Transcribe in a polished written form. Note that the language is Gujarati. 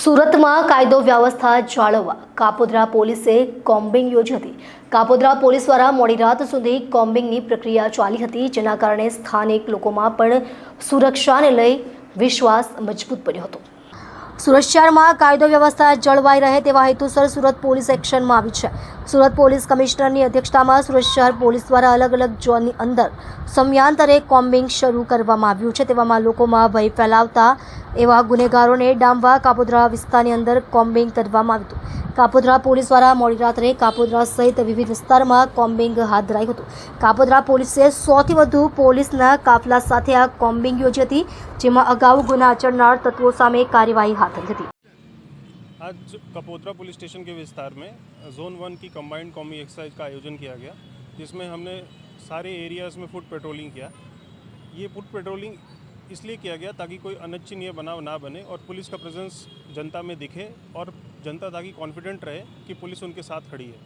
સુરતમાં કાયદો વ્યવસ્થા જાળવવા કાપોદ્રા પોલીસે કોમ્બિંગ યોજી હતી। કાપોદ્રા પોલીસ દ્વારા મોડી રાત સુધી કોમ્બિંગની પ્રક્રિયા ચાલી હતી, જેના કારણે સ્થાનિક લોકોમાં પણ સુરક્ષાને લઈ વિશ્વાસ મજબૂત બન્યો હતો। સુરત શહેરમાં કાયદો વ્યવસ્થા જળવાઈ રહે તેવા હેતુસર સુરત પોલીસ એક્શનમાં આવી છે। સુરત પોલીસ કમિશનરની અધ્યક્ષતામાં સુરત શહેર પોલીસ દ્વારા અલગ અલગ ઝોનની અંદર સમયાંતરે કોમ્બિંગ શરૂ કરવામાં આવ્યું છે। તેવામાં લોકોમાં ભય ફેલાવતા એવા ગુનેગારોને ડામવા કાપોદ્રા વિસ્તારની અંદર કોમ્બિંગ કરવામાં આવ્યું હતું। કાપોદ્રા પોલીસ દ્વારા મોડી રાત્રે કાપોદ્રા સહિત વિવિધ વિસ્તારમાં કોમ્બિંગ હાથ ધરાયું હતું। કાપોદ્રા પોલીસે 100થી વધુ પોલીસના કાફલા સાથે આ કોમ્બિંગ યોજી હતી, જેમાં અગાઉ ગુના આચરનાર તત્વો સામે કાર્યવાહી हाथ धरी थी। आज कपोद्रा पुलिस स्टेशन के विस्तार में जोन 1 की कंबाइंड कॉम्बिंग एक्सरसाइज का आयोजन किया गया, जिसमें हमने सारे एरियाज़ में फुट पेट्रोलिंग किया। ये फुट पेट्रोलिंग इसलिए किया गया ताकि कोई अनिच्छनीय बनाव ना बने और पुलिस का प्रेजेंस जनता में दिखे और जनता ताकि कॉन्फिडेंट रहे कि पुलिस उनके साथ खड़ी है।